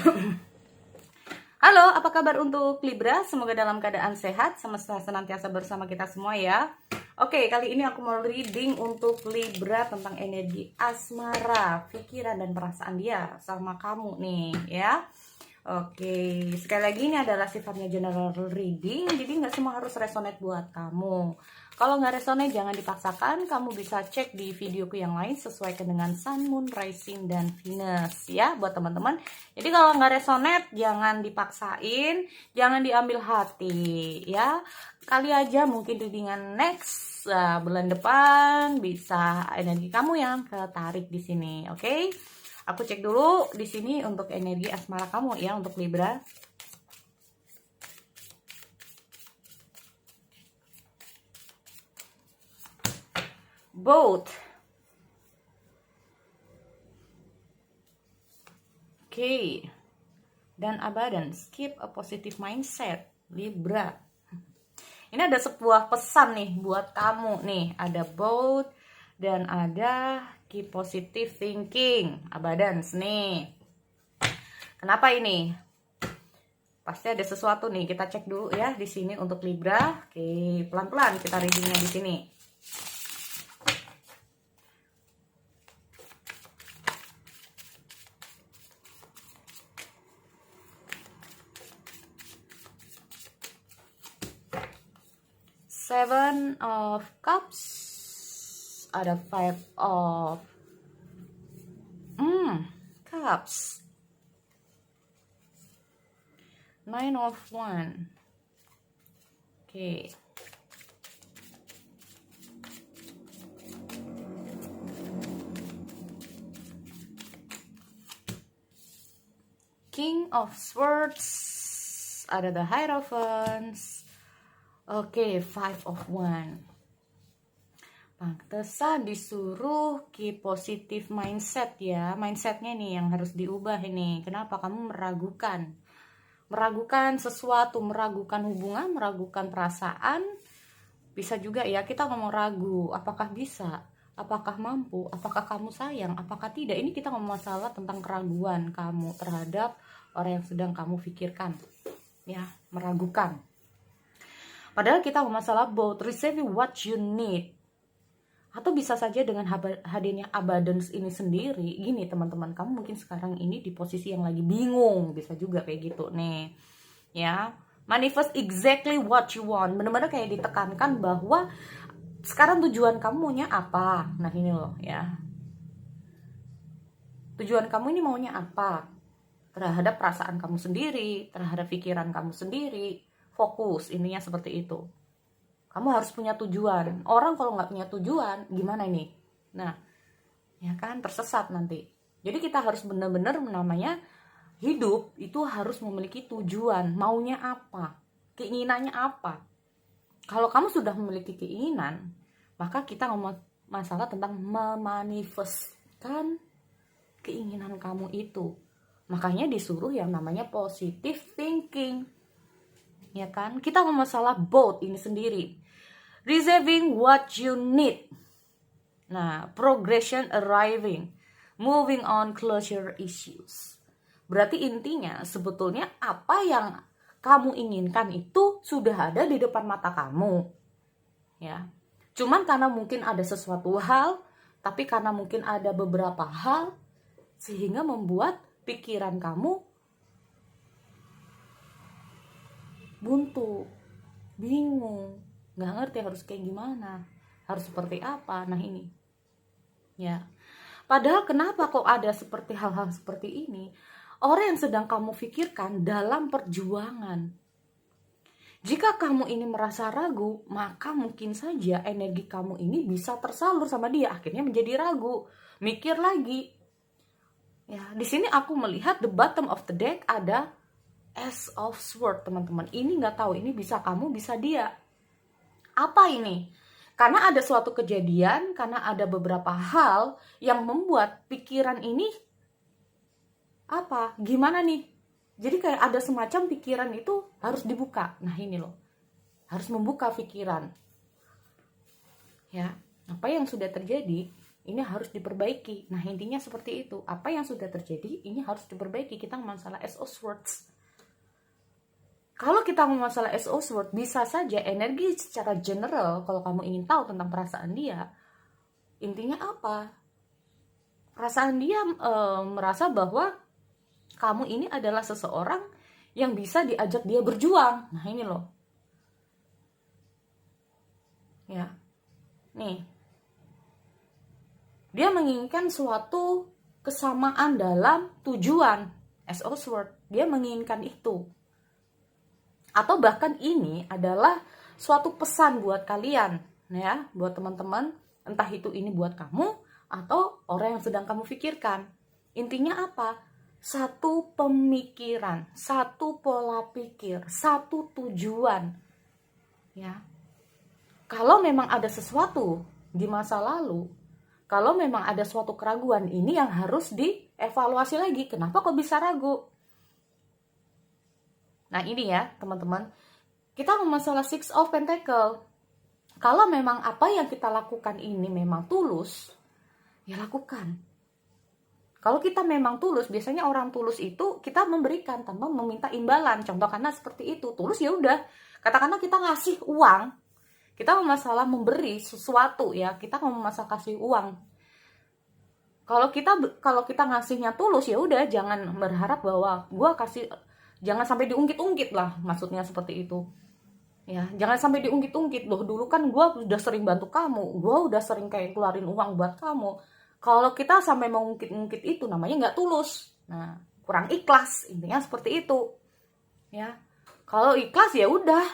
Halo, apa kabar untuk Libra? Semoga dalam keadaan sehat, semesta senantiasa bersama kita semua ya. Oke, kali ini aku mau reading untuk Libra tentang energi asmara, pikiran dan perasaan dia sama kamu nih ya. Oke, sekali lagi ini adalah sifatnya general reading, jadi nggak semua harus resonate buat kamu. Kalau nggak resonate jangan dipaksakan, kamu bisa cek di videoku yang lain sesuaikan dengan Sun, Moon, Rising, dan Venus ya buat teman-teman. Jadi kalau nggak resonate jangan dipaksain, jangan diambil hati ya. Kali aja mungkin readingan next bulan depan bisa energi kamu yang ketarik di sini, oke? Aku cek dulu di sini untuk energi asmara kamu ya untuk Libra. Both. Oke. Dan abundance. Keep a positive mindset, Libra. Ini ada sebuah pesan nih buat kamu nih. Ada both dan ada keep positive thinking, abundance nih. Kenapa ini? Pasti ada sesuatu nih. Kita cek dulu ya di sini untuk Libra. Oke, pelan-pelan kita readingnya di sini. Seven of Cups, ada Five of Cups, Nine of One. Oke. King of Swords, ada the Hierophants. Oke, Five of One. Pantesan disuruh keep positive mindset ya. Mindsetnya nih yang harus diubah ini. Kenapa kamu meragukan? Meragukan sesuatu, meragukan hubungan, meragukan perasaan. Bisa juga ya kita ngomong ragu. Apakah bisa? Apakah mampu? Apakah kamu sayang? Apakah tidak? Ini kita ngomong masalah tentang keraguan kamu terhadap orang yang sedang kamu pikirkan. Ya, meragukan. Padahal kita ngomong masalah both, receiving what you need. Atau bisa saja dengan hadirnya abundance ini sendiri. Gini teman-teman, kamu mungkin sekarang ini di posisi yang lagi bingung. Bisa juga kayak gitu nih. Ya, manifest exactly what you want. Benar-benar kayak ditekankan bahwa sekarang tujuan kamu maunya apa. Nah ini loh ya. Tujuan kamu ini maunya apa? Terhadap perasaan kamu sendiri, terhadap pikiran kamu sendiri. Fokus, ininya seperti itu. Kamu harus punya tujuan. Orang kalau nggak punya tujuan, gimana ini? Nah, ya kan tersesat nanti. Jadi kita harus benar-benar namanya hidup itu harus memiliki tujuan. Maunya apa? Keinginannya apa? Kalau kamu sudah memiliki keinginan, maka kita ngomong masalah tentang memanifestkan keinginan kamu itu. Makanya disuruh yang namanya positive thinking. Ya kan? Kita ngomong masalah both ini sendiri. Receiving what you need. Nah, progression arriving. Moving on closure issues. Berarti intinya sebetulnya apa yang kamu inginkan itu sudah ada di depan mata kamu. Ya. Cuman karena mungkin ada sesuatu hal, tapi karena mungkin ada beberapa hal sehingga membuat pikiran kamu buntu, bingung, nggak ngerti harus kayak gimana, harus seperti apa. Nah ini ya, padahal kenapa kok ada seperti hal-hal seperti ini? Orang yang sedang kamu pikirkan dalam perjuangan. Jika kamu ini merasa ragu, maka mungkin saja energi kamu ini bisa tersalur sama dia, akhirnya menjadi ragu, mikir lagi. Ya, di sini aku melihat the bottom of the deck ada Ace of Swords, teman-teman. Ini nggak tahu, ini bisa kamu, bisa dia. Apa ini? Karena ada suatu kejadian, karena ada beberapa hal yang membuat pikiran ini apa? Gimana nih? Jadi kayak ada semacam pikiran itu harus dibuka. Nah ini loh, harus membuka pikiran. Ya, apa yang sudah terjadi? ini harus diperbaiki. Nah intinya seperti itu, apa yang sudah terjadi ini harus diperbaiki. Kita masalah SO words. Kalau kita mau masalah SO word, bisa saja energi secara general, kalau kamu ingin tahu tentang perasaan dia, intinya apa? Perasaan dia merasa bahwa kamu ini adalah seseorang yang bisa diajak dia berjuang. Nah ini loh. Ya. Nih. Dia menginginkan suatu kesamaan dalam tujuan. SO word. Dia menginginkan itu. Atau bahkan ini adalah suatu pesan buat kalian, ya, buat teman-teman, entah itu ini buat kamu atau orang yang sedang kamu pikirkan. Intinya apa? Satu pemikiran, satu pola pikir, satu tujuan. Ya. Kalau memang ada sesuatu di masa lalu, kalau memang ada suatu keraguan, ini yang harus dievaluasi lagi. Kenapa kok bisa ragu? Nah ini ya teman-teman, kita masalah Six of Pentacle. Kalau memang apa yang kita lakukan ini memang tulus, ya lakukan. Kalau kita memang tulus, biasanya orang tulus itu kita memberikan tanpa meminta imbalan. Contoh karena seperti itu, tulus ya udah. Katakanlah kita ngasih uang, kita masalah memberi sesuatu ya, kita mau masalah kasih uang. Kalau kita ngasihnya tulus ya udah, jangan berharap bahwa gue kasih, jangan sampai diungkit-ungkit lah, maksudnya seperti itu. Ya, jangan sampai diungkit-ungkit. Loh, dulu kan gue udah sering bantu kamu, gue udah sering kayak keluarin uang buat kamu. Kalau kita sampai mengungkit-ungkit itu, namanya nggak tulus. Nah, kurang ikhlas, intinya seperti itu. Ya, kalau ikhlas ya udah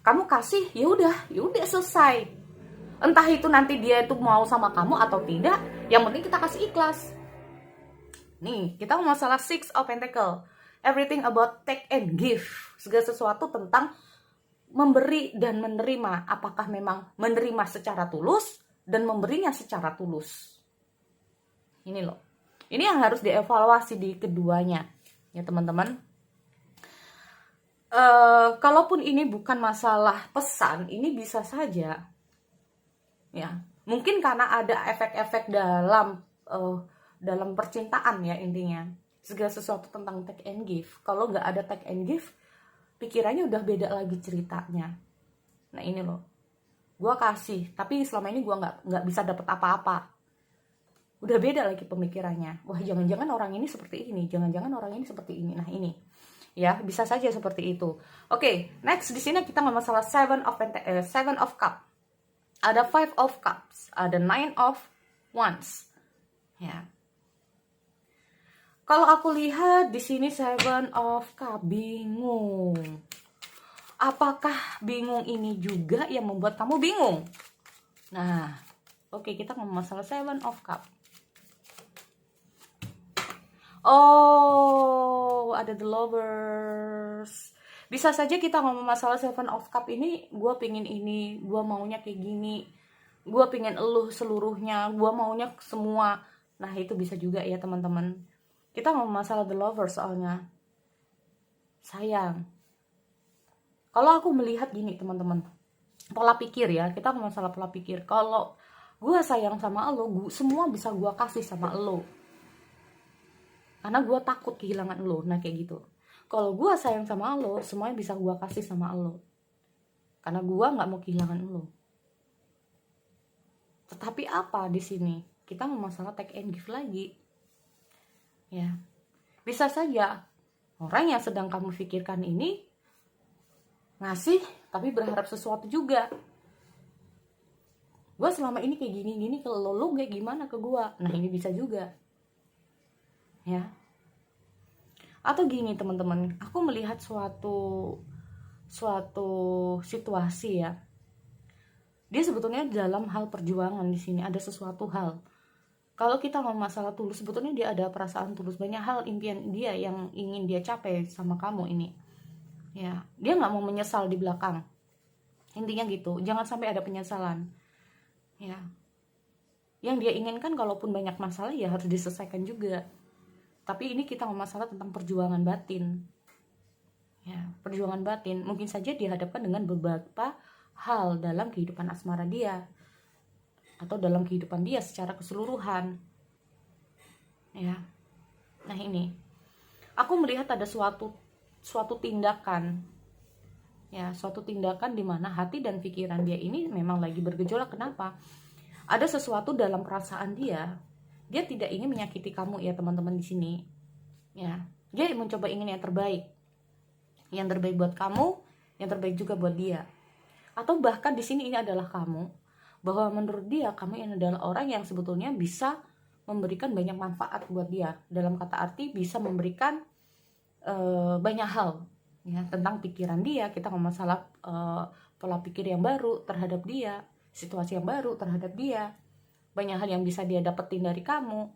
kamu kasih, ya udah selesai. Entah itu nanti dia itu mau sama kamu atau tidak, yang penting kita kasih ikhlas. Nih, kita masalah Six of Pentacle. Everything about take and give. Segala sesuatu tentang memberi dan menerima. Apakah memang menerima secara tulus dan memberinya secara tulus. Ini loh. Ini yang harus dievaluasi di keduanya. Ya teman-teman. Kalaupun ini bukan masalah pesan, ini bisa saja. Ya, mungkin karena ada efek-efek dalam percintaan ya intinya. Segala sesuatu tentang take and give. Kalau nggak ada take and give, pikirannya udah beda lagi ceritanya. Nah ini loh, gue kasih, tapi selama ini gue nggak bisa dapet apa-apa. Udah beda lagi pemikirannya. Wah jangan-jangan orang ini seperti ini, jangan-jangan orang ini seperti ini. Nah ini, ya bisa saja seperti itu. Oke, next di sini kita masalah Seven of Cups. Ada Five of Cups, ada Nine of Wands. Ya. Kalau aku lihat di sini Seven of Cups, bingung. Apakah bingung ini juga yang membuat kamu bingung? Nah, oke, kita ngomong masalah Seven of Cups. Oh, ada the Lovers. Bisa saja kita ngomong masalah Seven of Cups ini, gue pingin ini, gue maunya kayak gini, gue pingin eluh seluruhnya, gue maunya semua. Nah itu bisa juga ya teman-teman. Kita ngomong masalah the Lovers soalnya. Sayang. Kalau aku melihat gini teman-teman, pola pikir ya, kita ngomong masalah pola pikir. Kalau gue sayang sama lo, semua bisa gue kasih sama lo. Karena gue takut kehilangan lo, nah kayak gitu. Kalau gue sayang sama lo, semuanya bisa gue kasih sama lo. Karena gue nggak mau kehilangan lo. Tetapi apa di sini? Kita mau masalah take and give lagi. Ya, bisa saja orang yang sedang kamu pikirkan ini ngasih, tapi berharap sesuatu juga. Gue selama ini kayak gini-gini, kalau lo kayak gimana ke gue? Nah ini bisa juga. Ya. Atau gini teman-teman, aku melihat suatu situasi ya. Dia sebetulnya dalam hal perjuangan di sini ada sesuatu hal. Kalau kita ngomong masalah tulus, sebetulnya dia ada perasaan tulus, banyak hal impian dia yang ingin dia capai sama kamu ini. Ya, dia nggak mau menyesal di belakang. Intinya gitu, jangan sampai ada penyesalan. Ya. Yang dia inginkan kalaupun banyak masalah ya harus diselesaikan juga. Tapi ini kita ngomong masalah tentang perjuangan batin. Ya, perjuangan batin mungkin saja dihadapkan dengan beberapa hal dalam kehidupan asmara dia. atau dalam kehidupan dia secara keseluruhan. Ya. Nah, ini aku melihat ada suatu tindakan, ya, suatu tindakan di mana hati dan pikiran dia ini memang lagi bergejolak. Kenapa? Ada sesuatu dalam perasaan dia tidak ingin menyakiti kamu ya teman-teman di sini. Ya, dia mencoba ingin yang terbaik buat kamu, yang terbaik juga buat dia. Atau bahkan di sini ini adalah kamu, bahwa menurut dia kamu ini adalah orang yang sebetulnya bisa memberikan banyak manfaat buat dia. Dalam kata arti bisa memberikan banyak hal ya tentang pikiran dia. Kita ngomong masalah pola pikir yang baru terhadap dia, situasi yang baru terhadap dia, banyak hal yang bisa dia dapetin dari kamu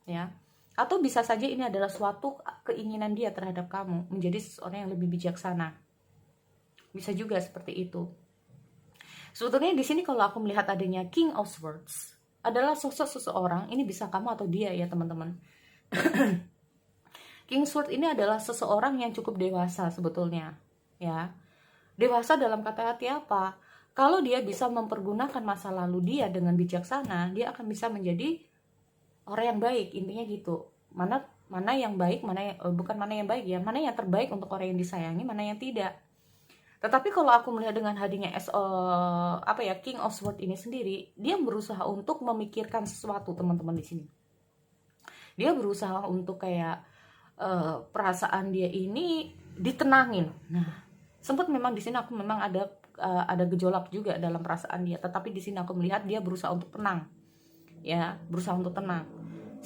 ya. Atau bisa saja ini adalah suatu keinginan dia terhadap kamu menjadi seseorang yang lebih bijaksana. Bisa juga seperti itu. Sebetulnya di sini kalau aku melihat adanya King of Swords adalah sosok seseorang, ini bisa kamu atau dia ya teman-teman. King Sword ini adalah seseorang yang cukup dewasa sebetulnya, ya. Dewasa dalam kata arti apa? Kalau dia bisa mempergunakan masa lalu dia dengan bijaksana, dia akan bisa menjadi orang yang baik, intinya gitu. Mana yang baik, bukan mana yang baik ya, mana yang terbaik untuk orang yang disayangi, mana yang tidak. Tetapi kalau aku melihat dengan hadirnya King of Sword ini sendiri, dia berusaha untuk memikirkan sesuatu teman-teman di sini. Dia berusaha untuk kayak perasaan dia ini ditenangin. Nah, sempat memang di sini aku memang ada gejolak juga dalam perasaan dia, tetapi di sini aku melihat dia berusaha untuk tenang. Ya, berusaha untuk tenang.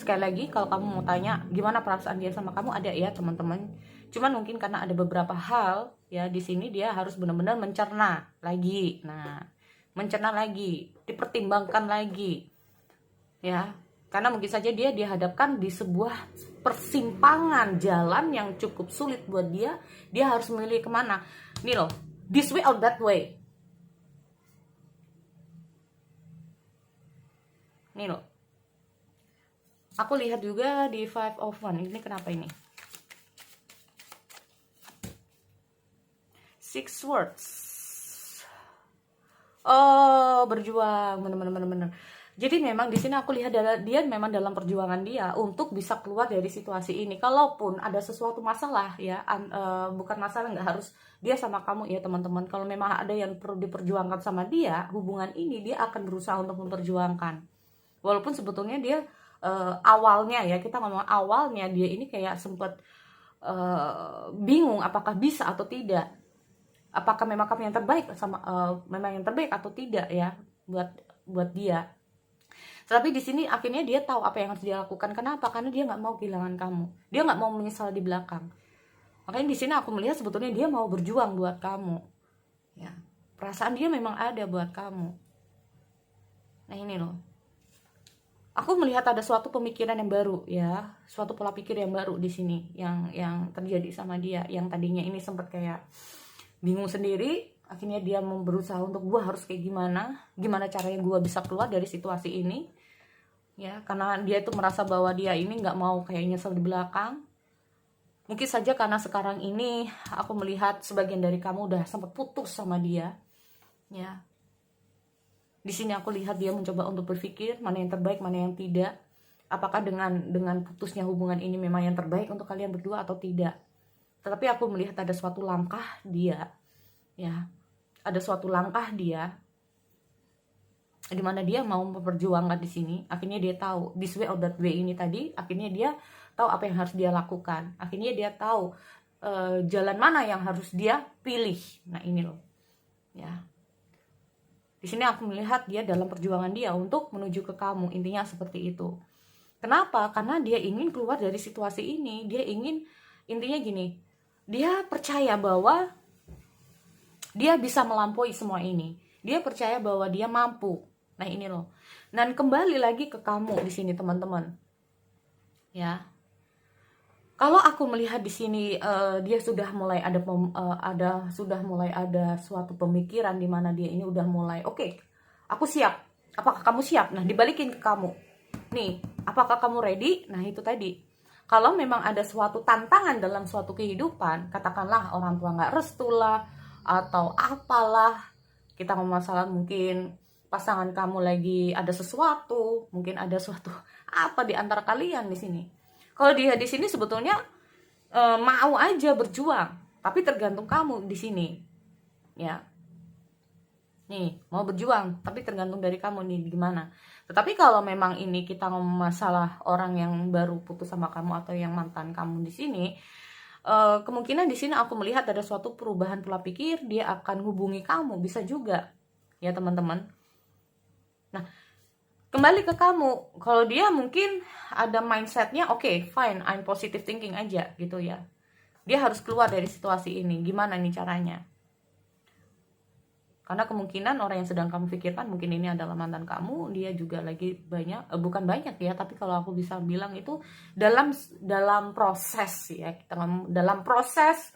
Sekali lagi kalau kamu mau tanya gimana perasaan dia sama kamu, ada ya teman-teman. Cuman mungkin karena ada beberapa hal ya di sini dia harus benar-benar mencerna lagi. Nah, mencerna lagi, dipertimbangkan lagi. Ya, karena mungkin saja dia dihadapkan di sebuah persimpangan jalan yang cukup sulit buat dia. Dia harus memilih kemana. Nih loh, this way or that way. Nih loh. Aku lihat juga di Five of Wands. Ini kenapa ini? Six Swords. Oh, berjuang. Bener. Jadi memang di sini aku lihat dia memang dalam perjuangan dia untuk bisa keluar dari situasi ini. Kalaupun ada sesuatu masalah ya, bukan masalah, nggak harus dia sama kamu ya teman-teman. Kalau memang ada yang perlu diperjuangkan sama dia, hubungan ini dia akan berusaha untuk memperjuangkan. Walaupun sebetulnya dia awalnya ya, kita ngomong awalnya dia ini kayak sempat bingung apakah bisa atau tidak. Apakah memang kamu yang terbaik sama memang yang terbaik atau tidak ya buat dia. Tapi di sini akhirnya dia tahu apa yang harus dia lakukan. Kenapa? Karena dia nggak mau kehilangan kamu. Dia nggak mau menyesal di belakang. Makanya di sini aku melihat sebetulnya dia mau berjuang buat kamu. Ya, perasaan dia memang ada buat kamu. Nah ini loh. Aku melihat ada suatu pemikiran yang baru ya, suatu pola pikir yang baru di sini yang terjadi sama dia. Yang tadinya ini sempat kayak bingung sendiri. Akhirnya dia mau berusaha untuk gue harus kayak gimana caranya gue bisa keluar dari situasi ini ya, karena dia itu merasa bahwa dia ini nggak mau kayak nyesel di belakang. Mungkin saja karena sekarang ini aku melihat sebagian dari kamu udah sempat putus sama dia ya. Di sini aku lihat dia mencoba untuk berpikir mana yang terbaik, mana yang tidak. Apakah dengan putusnya hubungan ini memang yang terbaik untuk kalian berdua atau tidak. Tetapi aku melihat ada suatu langkah dia ya. Ada suatu langkah dia di mana dia mau memperjuangkan di sini. Akhirnya dia tahu this way or that way ini tadi. Akhirnya dia tahu apa yang harus dia lakukan. Akhirnya dia tahu jalan mana yang harus dia pilih. Nah ini loh, ya. Di sini aku melihat dia dalam perjuangan dia untuk menuju ke kamu. Intinya seperti itu. Kenapa? Karena dia ingin keluar dari situasi ini. Dia ingin, intinya gini. Dia percaya bahwa dia bisa melampaui semua ini. Dia percaya bahwa dia mampu. Nah ini loh. Dan kembali lagi ke kamu di sini teman-teman. Ya. Kalau aku melihat di sini dia sudah mulai ada suatu pemikiran di mana dia ini udah mulai oke, aku siap. Apakah kamu siap? Nah dibalikin ke kamu. Nih, apakah kamu ready? Nah itu tadi. Kalau memang ada suatu tantangan dalam suatu kehidupan, katakanlah orang tua nggak restu lah, atau apalah, kita ngomong masalah mungkin pasangan kamu lagi ada sesuatu, mungkin ada suatu apa di antara kalian di sini. Kalau dia di sini sebetulnya mau aja berjuang, tapi tergantung kamu di sini, ya. Nih, mau berjuang, tapi tergantung dari kamu nih gimana. Tetapi kalau memang ini kita ngomong masalah orang yang baru putus sama kamu atau yang mantan kamu di sini, kemungkinan di sini aku melihat ada suatu perubahan pola pikir, dia akan hubungi kamu, bisa juga ya teman-teman. Nah, kembali ke kamu, kalau dia mungkin ada mindsetnya oke, fine, I'm positive thinking aja gitu ya, dia harus keluar dari situasi ini, gimana nih caranya? Karena kemungkinan orang yang sedang kamu pikirkan mungkin ini adalah mantan kamu, dia juga lagi bukan banyak ya, tapi kalau aku bisa bilang itu dalam proses ya, kita ngomong dalam proses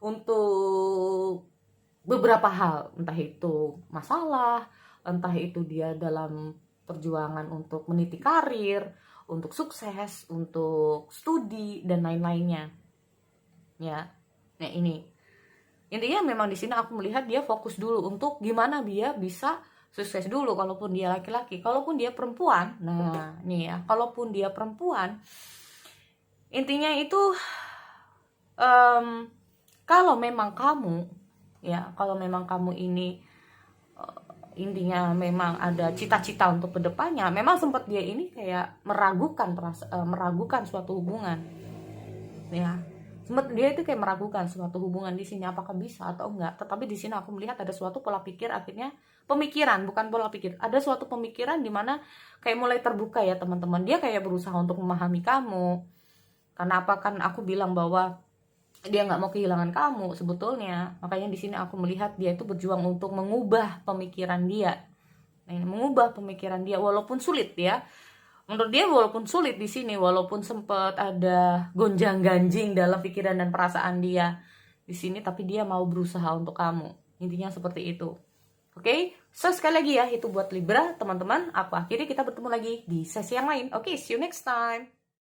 untuk beberapa hal, entah itu masalah, entah itu dia dalam perjuangan untuk meniti karir, untuk sukses, untuk studi dan lain-lainnya. Ya. Nah, ini intinya memang di sini aku melihat dia fokus dulu untuk gimana dia bisa sukses dulu, kalaupun dia laki-laki. Kalaupun dia perempuan, nah nih ya, kalaupun dia perempuan, intinya itu kalau memang kamu ini intinya memang ada cita-cita untuk kedepannya, memang sempat dia ini kayak meragukan suatu hubungan, ya. Sempat dia itu kayak meragukan suatu hubungan di sini apakah bisa atau enggak. Tetapi di sini aku melihat ada suatu pola pikir, akhirnya pemikiran, bukan pola pikir, ada suatu pemikiran di mana kayak mulai terbuka ya teman-teman. Dia kayak berusaha untuk memahami kamu. Karena apa, kan aku bilang bahwa dia nggak mau kehilangan kamu sebetulnya. Makanya di sini aku melihat dia itu berjuang untuk mengubah pemikiran dia. Nah, ini mengubah pemikiran dia walaupun sulit ya. Menurut dia walaupun sulit di sini, walaupun sempat ada gonjang-ganjing dalam pikiran dan perasaan dia di sini, tapi dia mau berusaha untuk kamu. Intinya seperti itu. Oke, so sekali lagi ya, itu buat Libra, teman-teman. Aku akhiri, kita bertemu lagi di sesi yang lain. Oke, see you next time.